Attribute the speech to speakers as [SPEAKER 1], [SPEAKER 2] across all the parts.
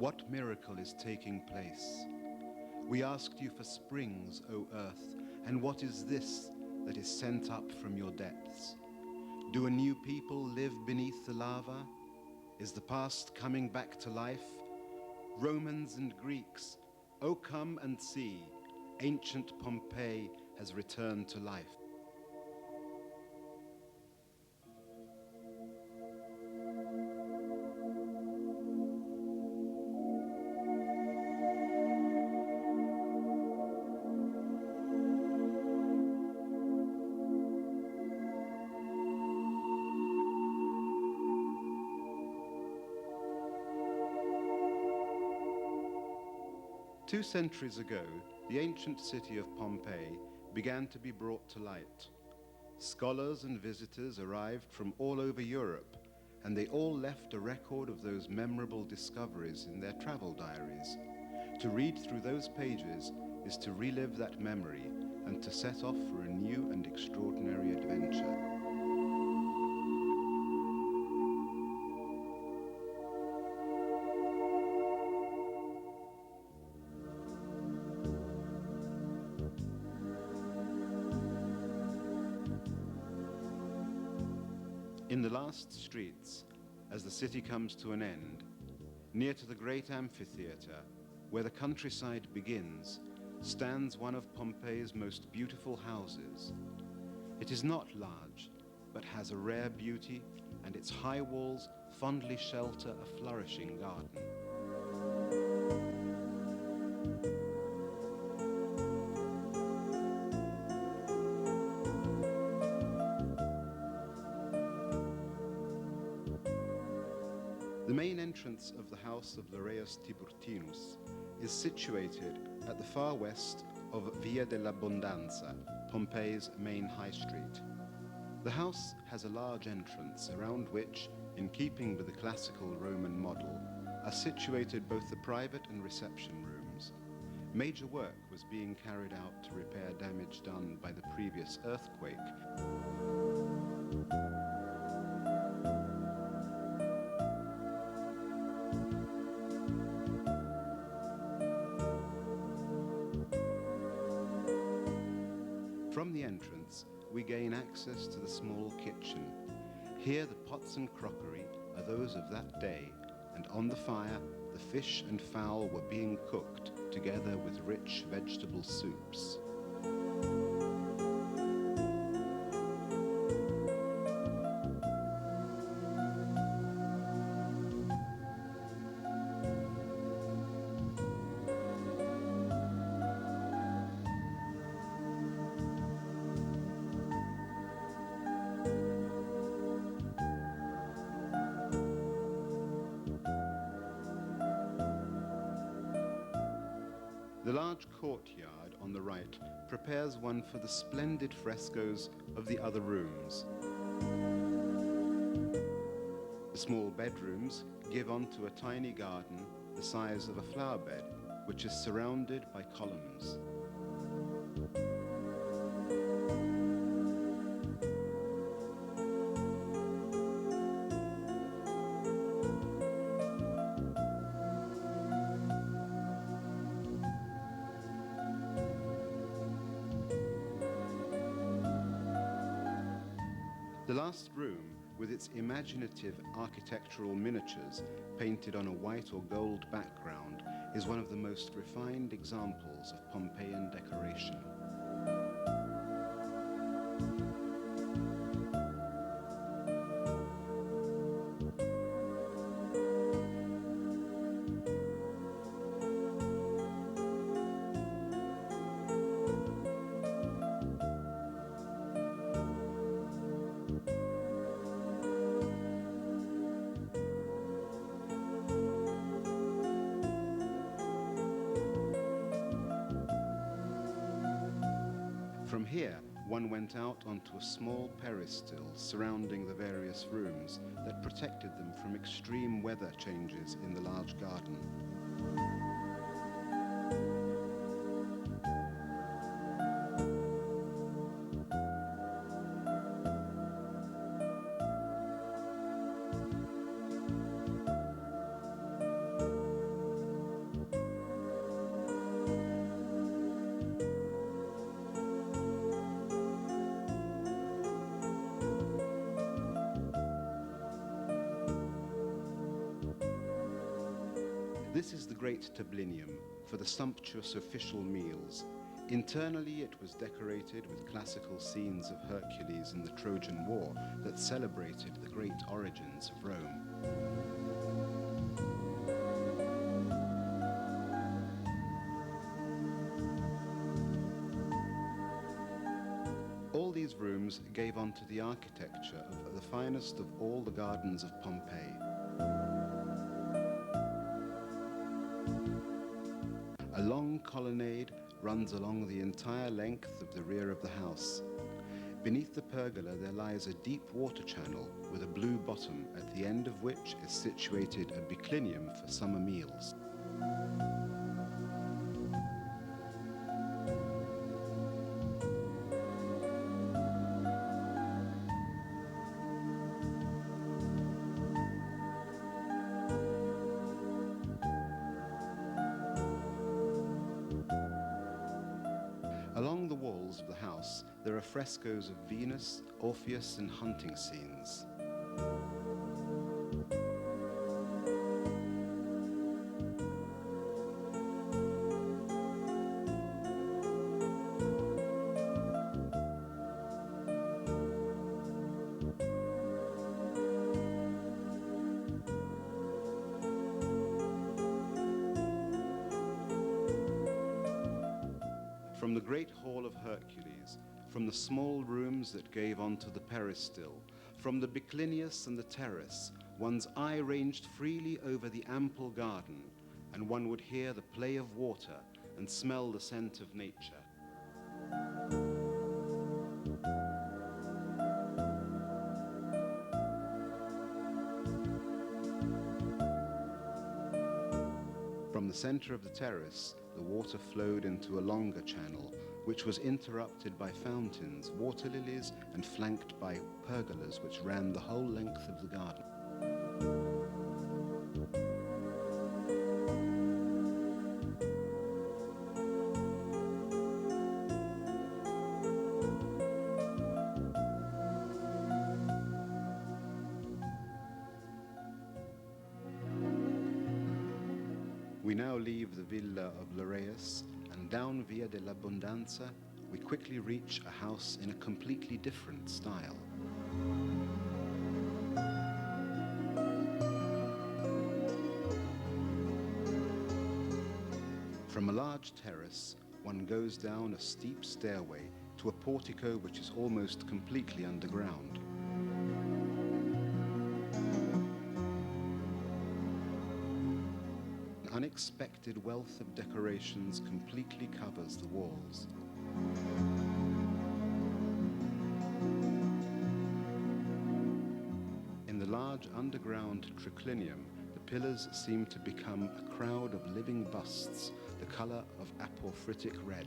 [SPEAKER 1] What miracle is taking place? We asked you for springs, O earth, and what is this that is sent up from your depths? Do a new people live beneath the lava? Is the past coming back to life? Romans and Greeks, O come and see, ancient Pompeii has returned to life. Two centuries ago, the ancient city of Pompeii began to be brought to light. Scholars and visitors arrived from all over Europe, and they all left a record of those memorable discoveries in their travel diaries. To read through those pages is to relive that memory and to set off for a new and extraordinary adventure. In the last streets, as the city comes to an end, near to the great amphitheater, where the countryside begins, stands one of Pompeii's most beautiful houses. It is not large, but has a rare beauty, and its high walls fondly shelter a flourishing garden. The main entrance of the house of Laureus Tiburtinus is situated at the far west of Via dell'Abbondanza, Pompeii's main high street. The house has a large entrance around which, in keeping with the classical Roman model, are situated both the private and reception rooms. Major work was being carried out to repair damage done by the previous earthquake. From the entrance, we gain access to the small kitchen. Here the pots and crockery are those of that day, and on the fire the fish and fowl were being cooked together with rich vegetable soups. The large courtyard on the right prepares one for the splendid frescoes of the other rooms. The small bedrooms give onto a tiny garden the size of a flower bed, which is surrounded by columns. The last room, with its imaginative architectural miniatures painted on a white or gold background, is one of the most refined examples of Pompeian decoration. From here, one went out onto a small peristyle surrounding the various rooms that protected them from extreme weather changes in the large garden. This is the great tablinum for the sumptuous official meals. Internally, it was decorated with classical scenes of Hercules and the Trojan War that celebrated the great origins of Rome. All these rooms gave onto the architecture of the finest of all the gardens of Pompeii. A long colonnade runs along the entire length of the rear of the house. Beneath the pergola there lies a deep water channel with a blue bottom, at the end of which is situated a biclinium for summer meals. Along the walls of the house, there are frescoes of Venus, Orpheus, and hunting scenes. From the great hall of Hercules, from the small rooms that gave onto the peristyle, from the biclinius and the terrace, one's eye ranged freely over the ample garden, and one would hear the play of water and smell the scent of nature. From the center of the terrace, the water flowed into a longer channel, which was interrupted by fountains, water lilies, and flanked by pergolas which ran the whole length of the garden. We now leave the villa of Laureus, and down Via dell'Abbondanza, we quickly reach a house in a completely different style. From a large terrace, one goes down a steep stairway to a portico which is almost completely underground. Unexpected wealth of decorations completely covers the walls. In the large underground triclinium, the pillars seem to become a crowd of living busts, the color of apophytic red.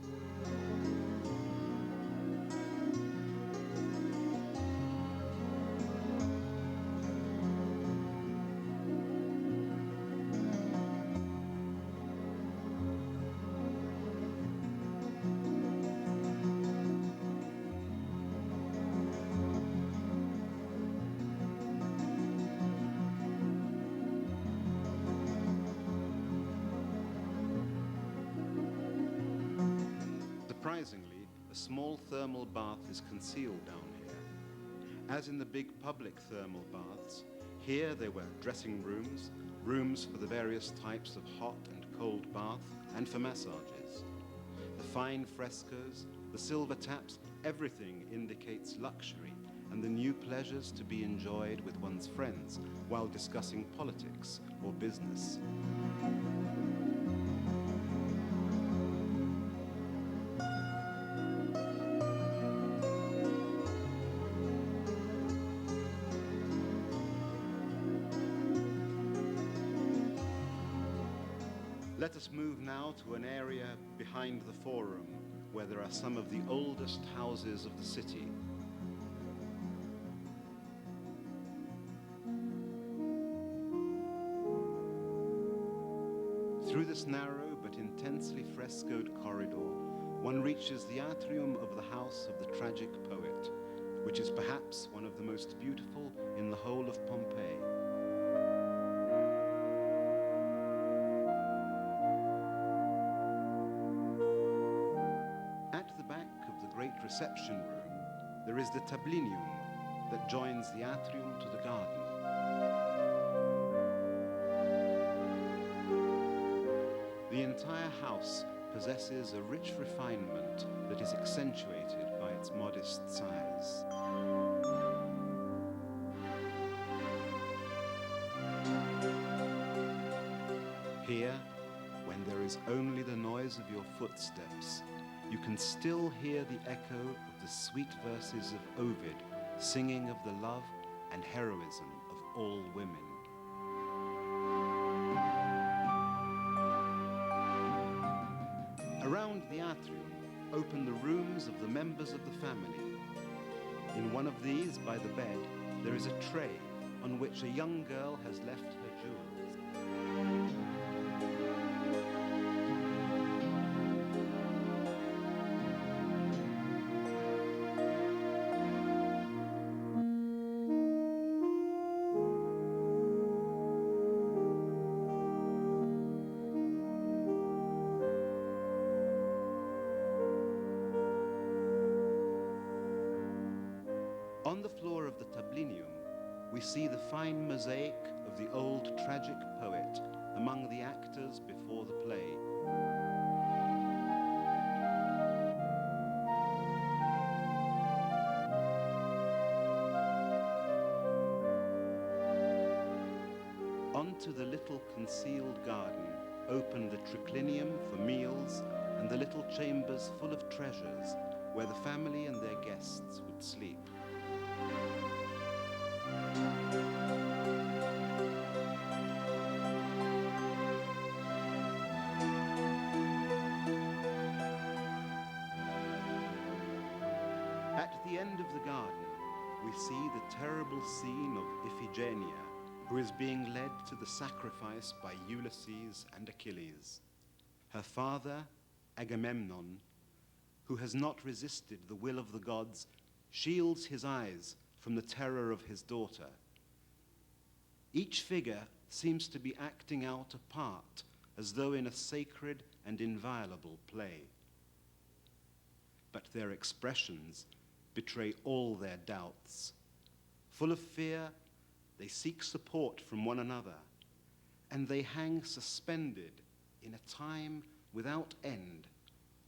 [SPEAKER 1] Surprisingly, a small thermal bath is concealed down here. As in the big public thermal baths, here there were dressing rooms, rooms for the various types of hot and cold bath, and for massages. The fine frescoes, the silver taps, everything indicates luxury and the new pleasures to be enjoyed with one's friends while discussing politics or business. Let us move now to an area behind the forum, where there are some of the oldest houses of the city. Through this narrow but intensely frescoed corridor, one reaches the atrium of the house of the tragic poet, which is perhaps one of the most beautiful in the whole of Pompeii. reception room, there is the tablinium that joins the atrium to the garden. The entire house possesses a rich refinement that is accentuated by its modest size. Here, when there is only the noise of your footsteps, you can still hear the echo of the sweet verses of Ovid singing of the love and heroism of all women. Around the atrium open the rooms of the members of the family. In one of these, by the bed, there is a tray on which a young girl has left her jewels. On the floor of the tablinium, we see the fine mosaic of the old tragic poet among the actors before the play. Onto the little concealed garden open the triclinium for meals and the little chambers full of treasures where the family and their guests would sleep. At the end of the garden, we see the terrible scene of Iphigenia, who is being led to the sacrifice by Ulysses and Achilles. Her father, Agamemnon, who has not resisted the will of the gods, shields his eyes from the terror of his daughter. Each figure seems to be acting out a part, as though in a sacred and inviolable play. But their expressions betray all their doubts. Full of fear, they seek support from one another, and they hang suspended in a time without end,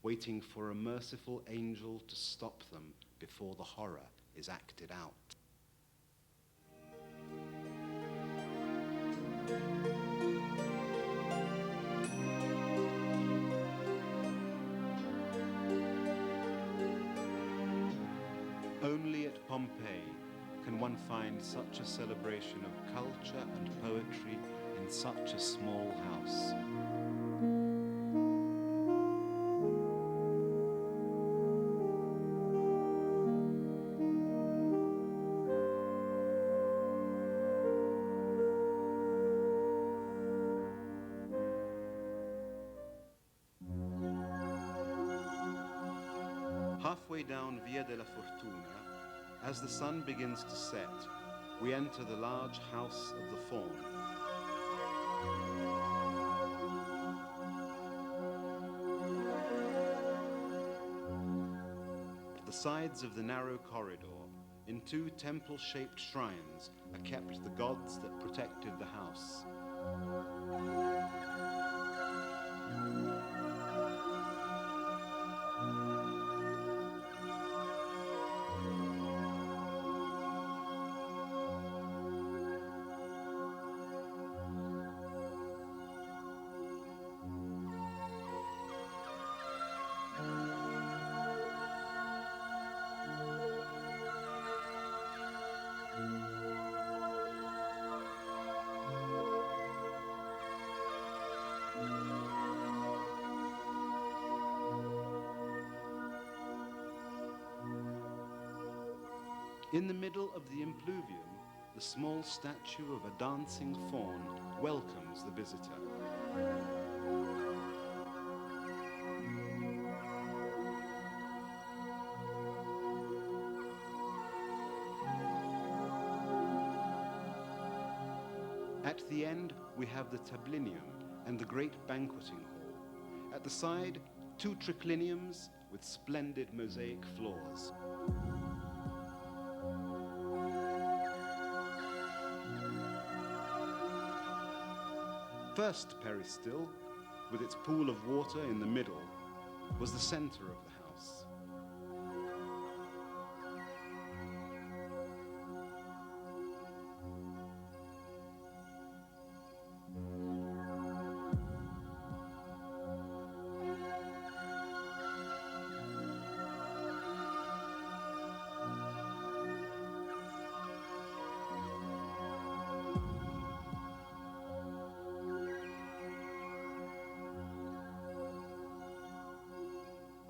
[SPEAKER 1] waiting for a merciful angel to stop them before the horror is acted out. Only at Pompeii can one find such a celebration of culture and poetry in such a small house. Halfway down Via della Fortuna, as the sun begins to set, we enter the large house of the Faun. At the sides of the narrow corridor, in two temple-shaped shrines, are kept the gods that protected the house. In the middle of the impluvium, the small statue of a dancing faun welcomes the visitor. At the end, we have the tablinium and the great banqueting hall. At the side, two tricliniums with splendid mosaic floors. First peristyle, with its pool of water in the middle, was the center of the house.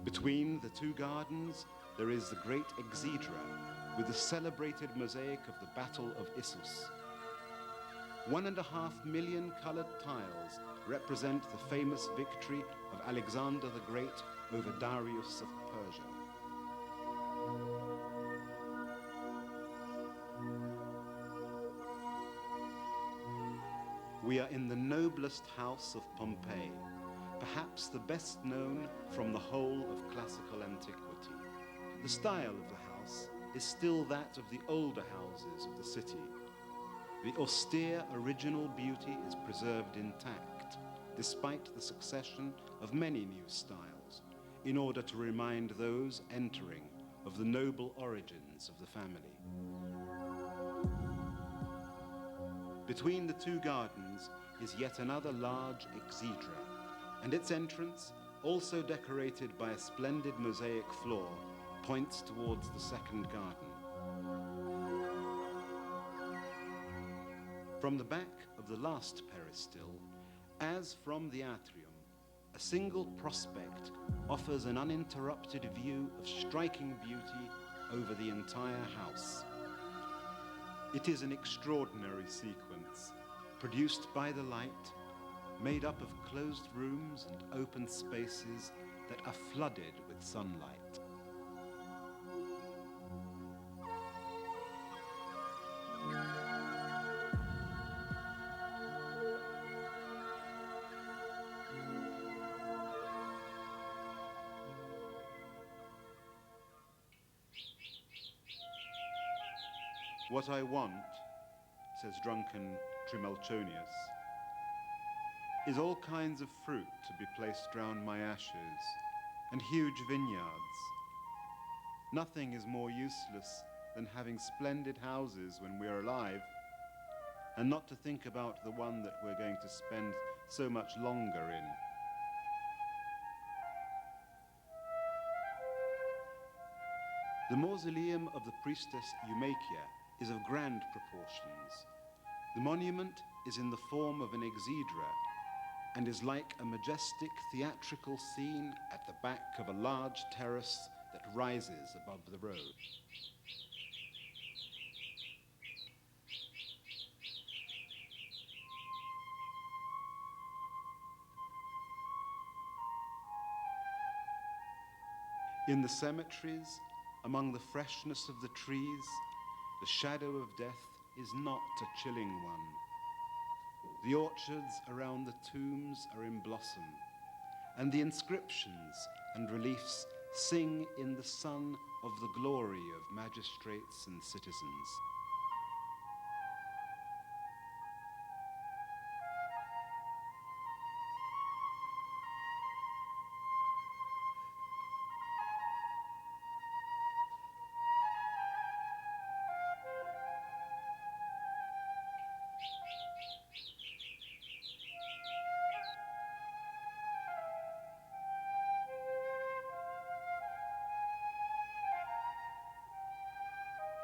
[SPEAKER 1] Between the two gardens, there is the great exedra with the celebrated mosaic of the Battle of Issus. 1.5 million colored tiles represent the famous victory of Alexander the Great over Darius of Persia. We are in the noblest house of Pompeii, perhaps the best known from the whole of classical antiquity. The style of the house is still that of the older houses of the city. The austere original beauty is preserved intact, despite the succession of many new styles, in order to remind those entering of the noble origins of the family. Between the two gardens is yet another large exedra, and its entrance, also decorated by a splendid mosaic floor, points towards the second garden. From the back of the last peristyle, as from the atrium, a single prospect offers an uninterrupted view of striking beauty over the entire house. It is an extraordinary sequence, produced by the light, made up of closed rooms and open spaces that are flooded with sunlight. What I want, says drunken Trimalchonius, is all kinds of fruit to be placed round my ashes, and huge vineyards. Nothing is more useless than having splendid houses when we are alive, and not to think about the one that we're going to spend so much longer in. The mausoleum of the priestess Eumakia is of grand proportions. The monument is in the form of an exedra and is like a majestic theatrical scene at the back of a large terrace that rises above the road. In the cemeteries, among the freshness of the trees, the shadow of death is not a chilling one. The orchards around the tombs are in blossom, and the inscriptions and reliefs sing in the sun of the glory of magistrates and citizens.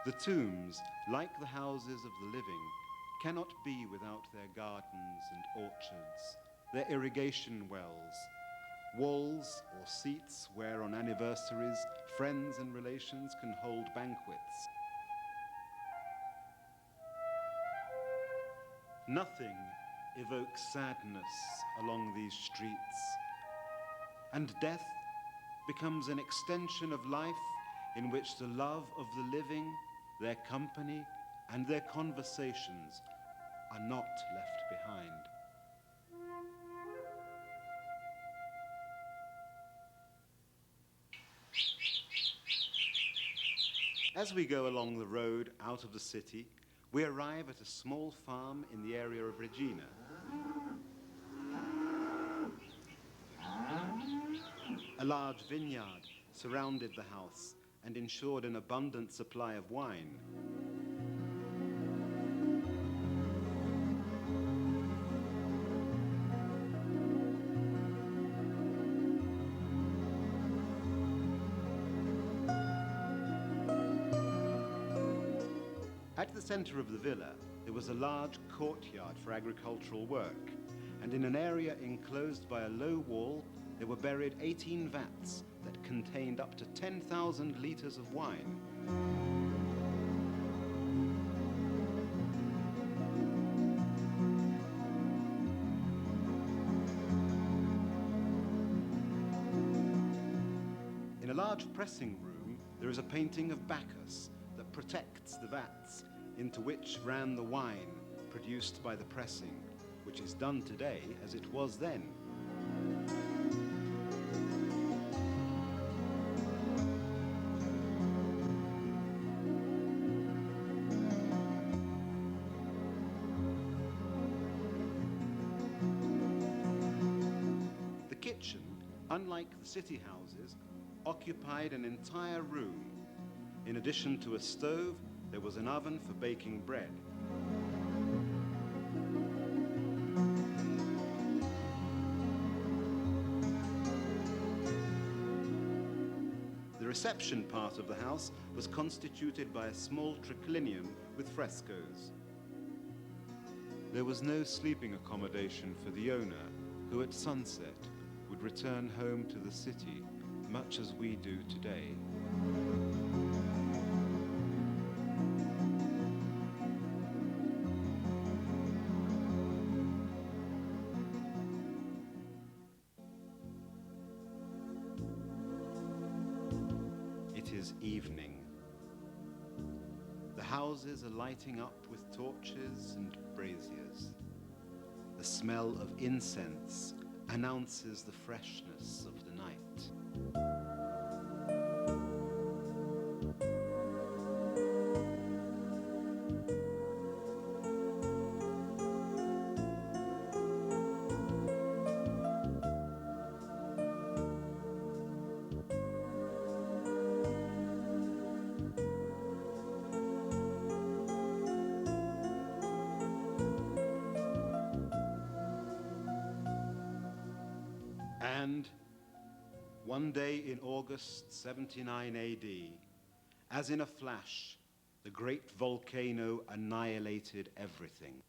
[SPEAKER 1] The tombs, like the houses of the living, cannot be without their gardens and orchards, their irrigation wells, walls or seats where on anniversaries friends and relations can hold banquets. Nothing evokes sadness along these streets, and death becomes an extension of life in which the love of the living, their company, and their conversations are not left behind. As we go along the road out of the city, we arrive at a small farm in the area of Regina. A large vineyard surrounded the house and ensured an abundant supply of wine. At the center of the villa, there was a large courtyard for agricultural work, and in an area enclosed by a low wall, there were buried 18 vats that contained up to 10,000 liters of wine. In a large pressing room, there is a painting of Bacchus that protects the vats into which ran the wine produced by the pressing, which is done today as it was then. The kitchen, unlike the city houses, occupied an entire room. In addition to a stove, there was an oven for baking bread. The reception part of the house was constituted by a small triclinium with frescoes. There was no sleeping accommodation for the owner, who at sunset would return home to the city, much as we do today. It is evening. The houses are lighting up with torches and braziers. The smell of incense announces the freshness of the night. And one day in August 79 AD, as in a flash, the great volcano annihilated everything.